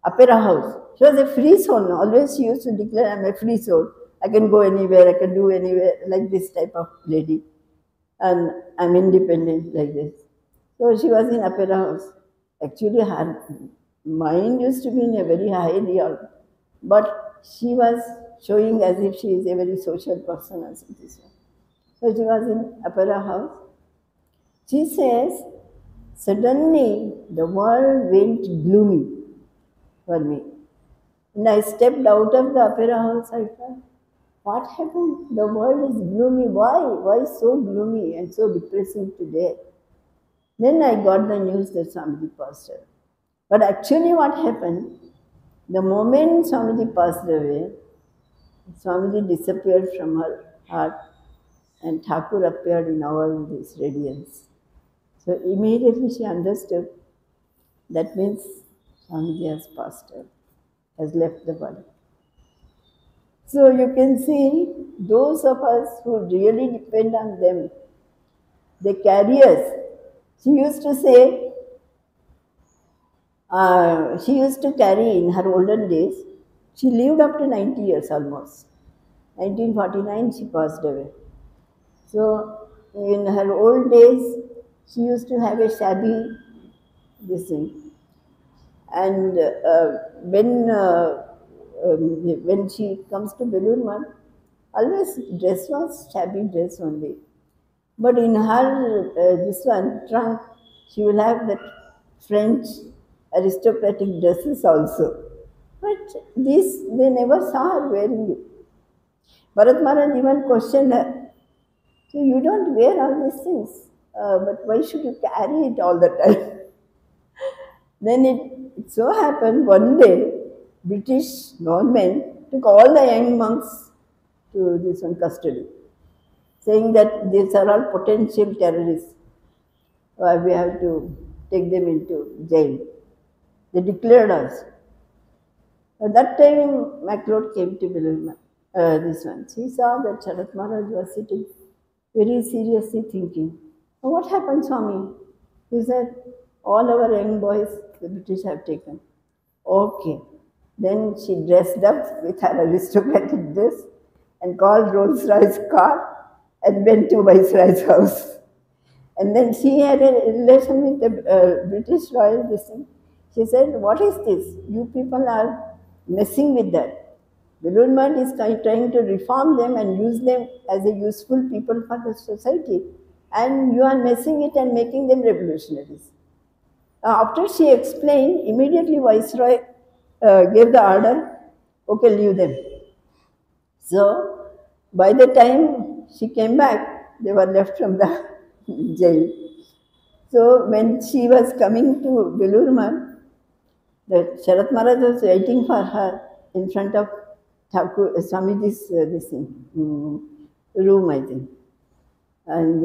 opera house. She was a free soul. Always she used to declare, "I'm a free soul. I can go anywhere, I can do anywhere," like this type of lady. And I'm independent like this. So she was in opera house. Actually, her mind used to be in a very high realm, but she was showing as if she is a very social person or something. So she was in opera house. She says, suddenly the world went gloomy for me. And I stepped out of the opera house. I thought, what happened? The world is gloomy. Why? Why so gloomy and so depressing today? Then I got the news that Swamiji passed away. But actually what happened, the moment Swamiji passed away, Swamiji disappeared from her heart and Thakur appeared in all this radiance. So immediately she understood that means Swamiji has passed away, has left the body. So you can see those of us who really depend on them, they carry us. She used to say, she used to carry in her olden days, she lived up to 90 years almost. 1949 she passed away. So in her old days, she used to have a shabby this thing. And when she comes to Belur Math, always dress was shabby dress only. But in her this one trunk, she will have that French aristocratic dresses also. But this they never saw her wearing it. Bharat Maharaj even questioned her. So you don't wear all these things, but why should you carry it all the time? Then it so happened one day, British government took all the young monks to this one custody, saying that these are all potential terrorists. We have to take them into jail. They declared us. At that time, MacLeod came to Belur, this one. He saw that Sharat Maharaj was sitting very seriously thinking, what happened, Swami? He said, all our young boys, the British have taken. Okay. Then she dressed up with her aristocratic dress and called Rolls-Royce car and went to Viceroy's house. And then she had a relation with the British royal this thing. She said, what is this? You people are messing with that. Belur Math is trying to reform them and use them as a useful people for the society. And you are messing it and making them revolutionaries. After she explained, immediately Viceroy gave the order, okay, leave them. So, by the time she came back, they were left from the jail. So, when she was coming to Belur Math, the Sharat Maharaj was waiting for her in front of Thakur, Swamiji's room, I think. And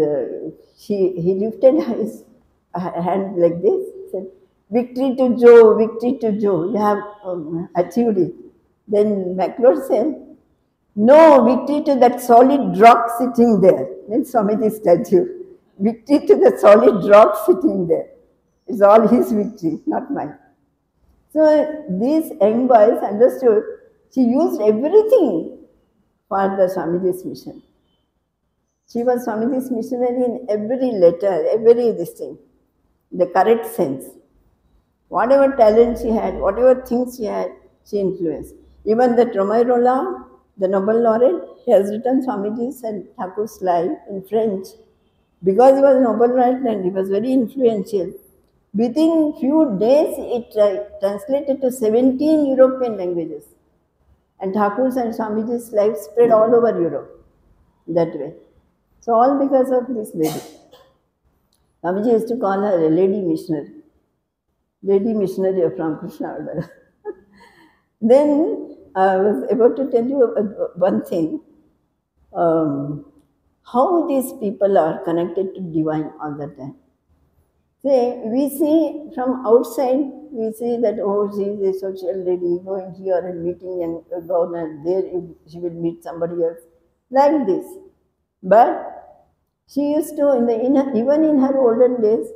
he lifted his hand like this, said, victory to Joe, victory to Joe, you have achieved it. Then MacLeod said, no, victory to that solid rock sitting there. Then Swamiji's statue. Victory to the solid rock sitting there. It's all his victory, not mine. So these young boys understood she used everything for the Swamiji's mission. She was Swamiji's missionary in every letter, every this thing, the correct sense. Whatever talent she had, whatever things she had, she influenced. Even the Tromai Rolla, the Nobel laureate, he has written Swamiji's and Thakur's life in French. Because he was Nobel laureate and he was very influential, within few days it translated to 17 European languages. And Thakur's and Swamiji's life spread all over Europe that way. So all because of this lady. Swamiji used to call her a lady missionary. Lady missionary of Ramakrishna order. Then I was about to tell you one thing. How these people are connected to divine all the time. Say, we see from outside, we see that, oh, she is a social lady going here and meeting and going and there she will meet somebody else. Like this. But she used to, even in her olden days,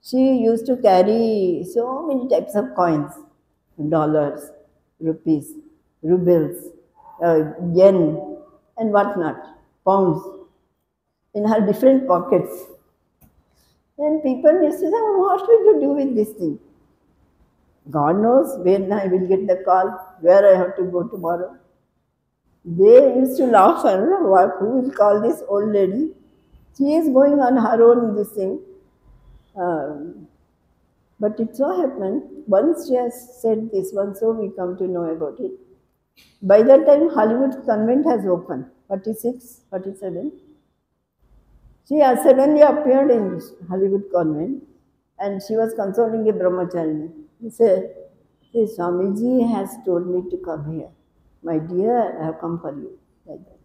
she used to carry so many types of coins, dollars, rupees, rubles, yen, and whatnot, pounds, in her different pockets. And people used to say, oh, what will you do with this thing? God knows when I will get the call, where I have to go tomorrow. They used to laugh and what, who will call this old lady? She is going on her own this thing. Um, but it so happened, once she has said this one, so we come to know about it. By that time, Hollywood convent has opened, 46, 47. She has suddenly appeared in Hollywood convent and she was consoling a brahmachari. He said, "Hey, Swamiji has told me to come here. My dear, I have come for you." Like that.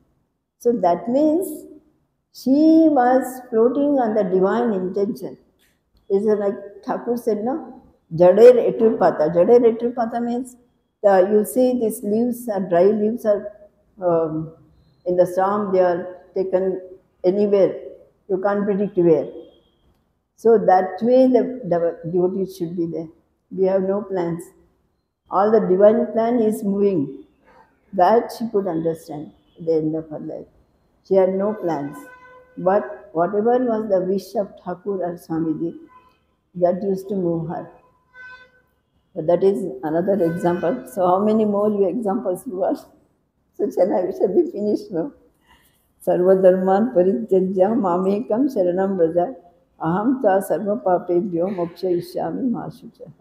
So that means she was floating on the divine intention. Is it like Thakur said, no? Jader etur pata. Jader etur pata means you see these leaves are dry leaves are in the storm, they are taken anywhere. You can't predict where. So that way the devotees should be there. We have no plans. All the divine plan is moving. That she could understand at the end of her life. She had no plans. But whatever was the wish of Thakur or Swamiji, that used to move her. But that is another example. So how many more you examples you want? So shall we finish now? Sarvadharman parityajya mamekam sharanam braja aham ta sarva papebhyo mokshayishyami ma shucha.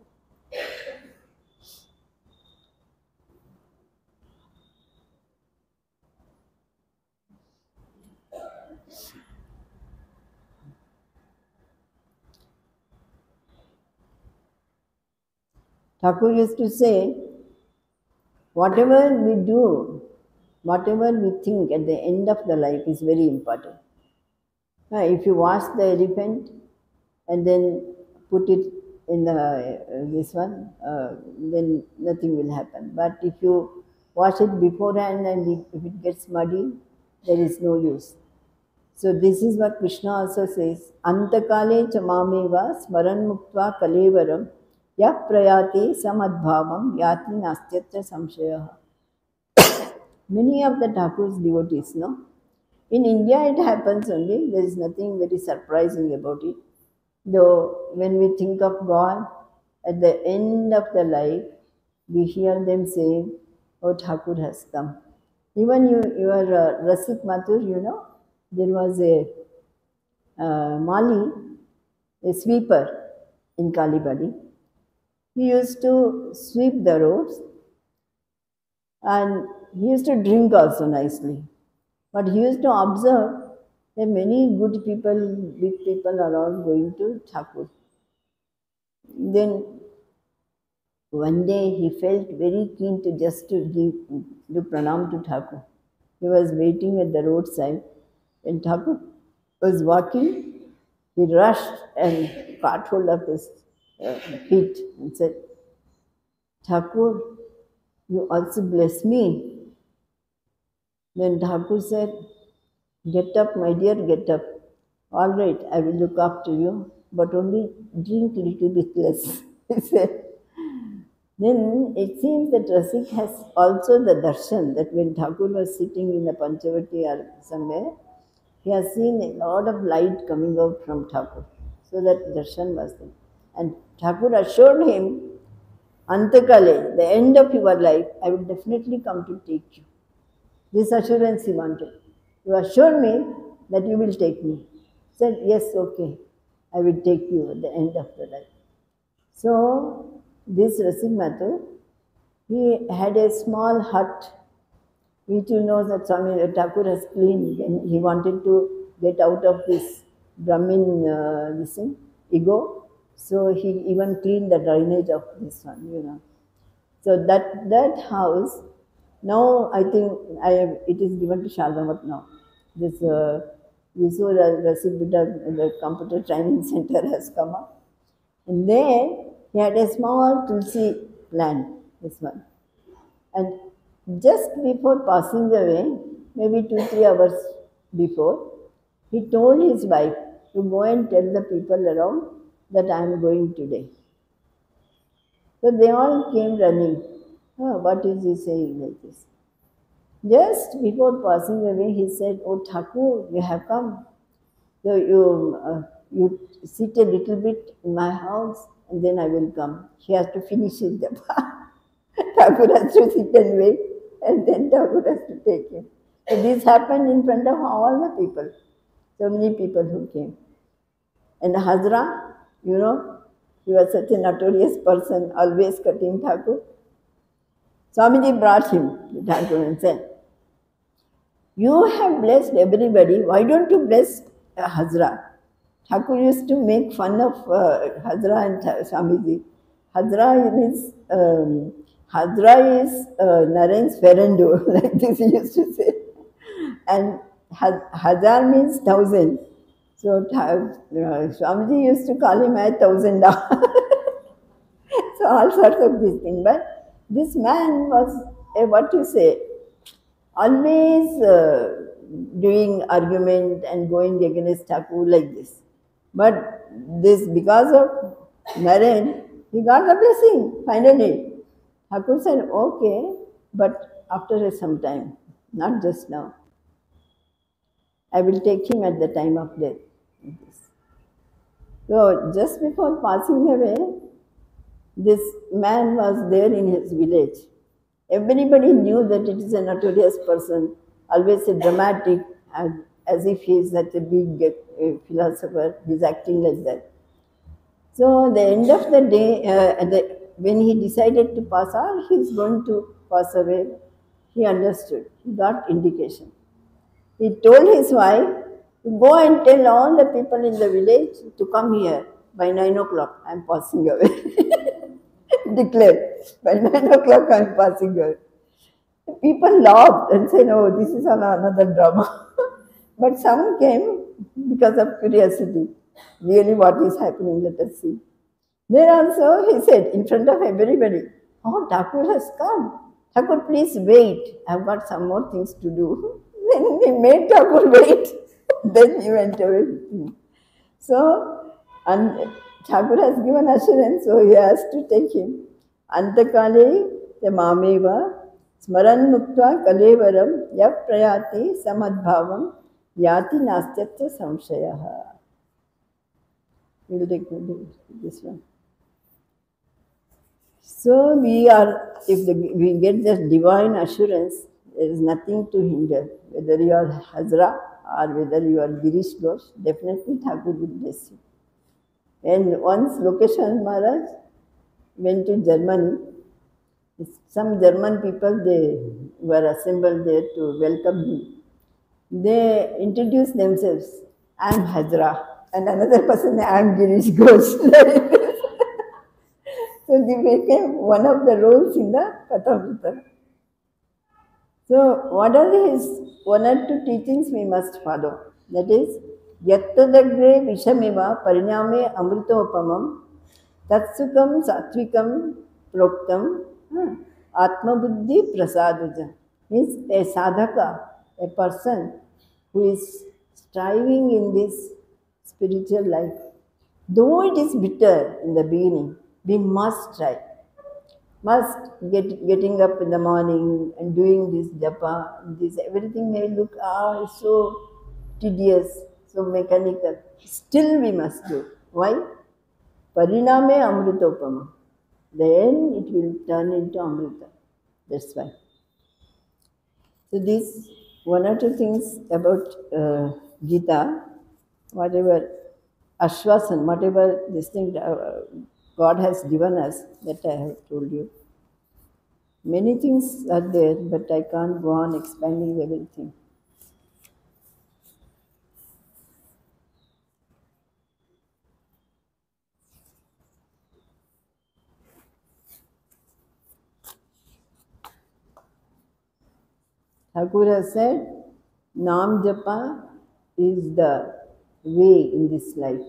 Thakur used to say, whatever we do, whatever we think at the end of the life is very important. If you wash the elephant and then put it in the this one, then nothing will happen. But if you wash it beforehand and if it gets muddy, there is no use. So this is what Krishna also says. Antakale chamameva smaran muktva kalevaram yak prayati samadbhavam yati nastyatra samshayah. Many of the Thakur's devotees, no? In India it happens only. There is nothing very surprising about it. Though when we think of God, at the end of the life, we hear them say, "Oh, Thakur has come." Even your Rasik Mathur, you know, there was a Mali, a sweeper in Kalibadi. He used to sweep the roads and he used to drink also nicely. But he used to observe that many good people, big people are all going to Thakur. Then one day he felt very keen to just to do pranam to Thakur. He was waiting at the roadside. When Thakur was walking, he rushed and caught hold of his feet and said, "Thakur, you also bless me." Then Thakur said, "Get up, my dear, get up. All right, I will look after you, but only drink little bit less." He said. Then it seems that Rasik has also the darshan that when Thakur was sitting in the Panchavati or somewhere, he has seen a lot of light coming out from Thakur. So that darshan was there. And Thakur assured him, Antakale, the end of your life, I will definitely come to take you. This assurance he wanted. You assured me that you will take me. He said, yes, okay, I will take you at the end of the life. So, this Rasik Mathur, he had a small hut. He too knows that Swami Thakur has cleaned and he wanted to get out of this Brahmin this thing, ego. So he even cleaned the drainage of this one, you know. So that house, now I think it is given to Shalvamat now. This Visur Rasik Buddha, the computer training center has come up. And there he had a small tulsi plant, this one. And just before passing away, maybe 2-3 hours before, he told his wife to go and tell the people around that I am going today. So they all came running. Oh, what is he saying like this? Just before passing away, he said, "Oh Thakur, you have come. So you sit a little bit in my house and then I will come." He has to finish his japa. Thakur has to sit and wait. and then Thakur has to take him. So this happened in front of all the people. So many people who came. And Hazra, he was such a notorious person, always cutting Thakur. Swamiji brought him to Thakur and said, "You have blessed everybody, why don't you bless Hazra?" Thakur used to make fun of Hazra and Swamiji. Hazra is Naren's Ferrando, like this he used to say. And Hazar means 1,000. So Swamiji used to call him as 1,000. So all sorts of these things. But this man was, always doing argument and going against Thakur like this. But this, because of Naren, he got the blessing finally. Thakur said, okay, but after some time, not just now. I will take him at the time of death. So just before passing away, this man was there in his village. Everybody knew that it is a notorious person, always a dramatic, as if he is such a big philosopher. He is acting like that. So the end of the day, when he decided to pass on, he is going to pass away, he understood. He got indication. He told his wife to go and tell all the people in the village to come here by 9 o'clock. I am passing away. Declared, by 9 o'clock I am passing away. People laughed and said, "Oh, this is another drama." But some came because of curiosity. Really, what is happening? Let us see. There also, he said, in front of everybody, "Oh, Thakur has come. Thakur, please wait. I have got some more things to do." Then he made Thakur wait. Then he went away with him. So, and Thakur has given assurance, so he has to take him. Antakale mameva smaran muktva kalevaram yav prayati samadbhavam yati nastyatya samshayaha. We will take this one. So we get the divine assurance, there is nothing to hinder. Whether you are Hazra or whether you are Girish Ghosh, definitely Thakur will bless you. And once Lokeshwar Maharaj went to Germany, some German people, they were assembled there to welcome him. They introduced themselves, "I am Hazra," and another person, "I am Girish Ghosh." So they became one of the roles in the Kathamrita. So what are his one or two teachings we must follow? That is, Yattadagre Vishameva Pariname Amritopamam Tatsukam Satvikam Proktam Atma Buddhi Prasaduja. Means a sadhaka, a person who is striving in this spiritual life. Though it is bitter in the beginning, we must try. Must getting up in the morning and doing this japa, this everything may look so tedious, so mechanical. Still we must do. Why? Pariname amritopama. Then it will turn into amrita. That's why. So these one or two things about Gita, whatever ashwasan, whatever this thing God has given us, that I have told you. Many things are there, but I can't go on expanding everything. Thakur has said, Nam Japa is the way in this life.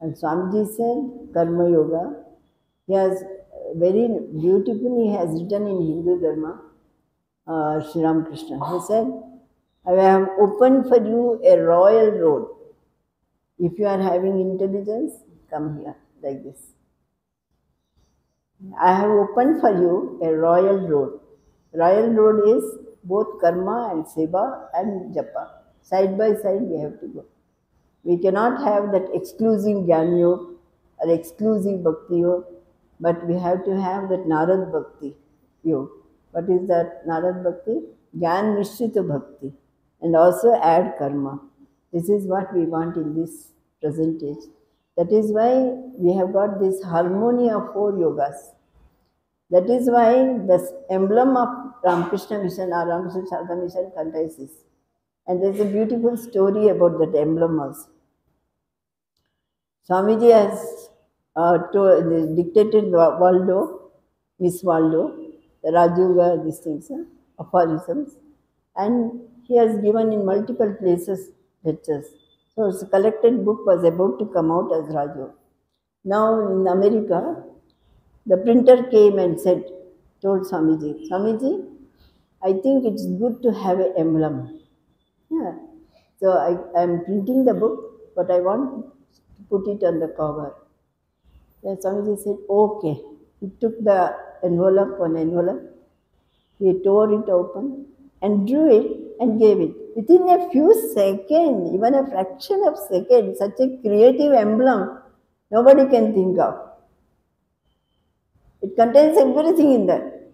And Swamiji said, Karma Yoga. He has very beautifully has written in Hindu Dharma, Sri Ramakrishna. He said, I have opened for you a royal road. If you are having intelligence, come here, like this. I have opened for you a royal road. Royal road is both karma and seva and japa. Side by side we have to go. We cannot have that exclusive Jnana Yoga or exclusive Bhakti Yoga, but we have to have that Narad Bhakti Yoga. What is that Narad Bhakti? Gyan Nishrita Bhakti. And also add karma. This is what we want in this present age. That is why we have got this harmony of four yogas. That is why the emblem of Ramakrishna Mission or Ramakrishna Sharda Mission contains this. And there is a beautiful story about that emblem also. Swamiji has dictated Waldo, Miss Waldo, the Rajuga, these things, aphorisms, and he has given in multiple places lectures. So his collected book was about to come out as Raju. Now in America, the printer came and said, told Swamiji, Swamiji, I think it's good to have an emblem. Yeah. So I am printing the book, but I want to put it on the cover. Then Swamiji said, okay. He took the one envelope, he tore it open and drew it and gave it. Within a few seconds, even a fraction of second, such a creative emblem, nobody can think of. It contains everything in that.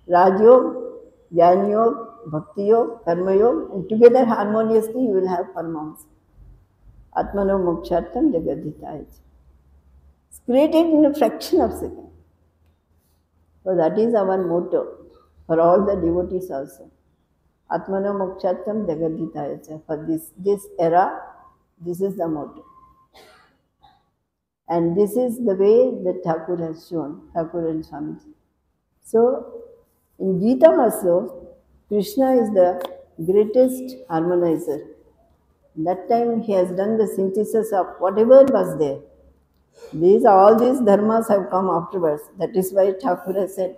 Rajyog, Jnana Yoga, Bhakti Yoga, Karma Yoga, and together harmoniously you will have Paramahansa. Atmano Mokshartam Jagadhitaya. It's created in a fraction of a second. So that is our motto for all the devotees also. Atmano Mokshartam Jagadhitaya. For this era, this is the motto. And this is the way that Thakur has shown, Thakur and Swamiji. So, in Gita also, Krishna is the greatest harmonizer. That time he has done the synthesis of whatever was there. All these dharmas have come afterwards. That is why Thakur has said,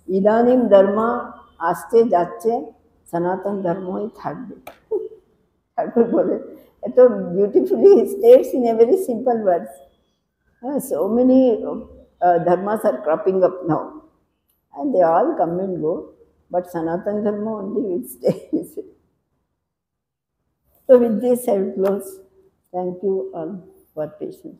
Idanim dharma aste jache sanatan dharmo thagbe. Thakur bole. So beautifully he states in a very simple words. So many dharmas are cropping up now. And they all come and go. But Sanatana Dharma only will stay. So with this I will close. Thank you all for patience.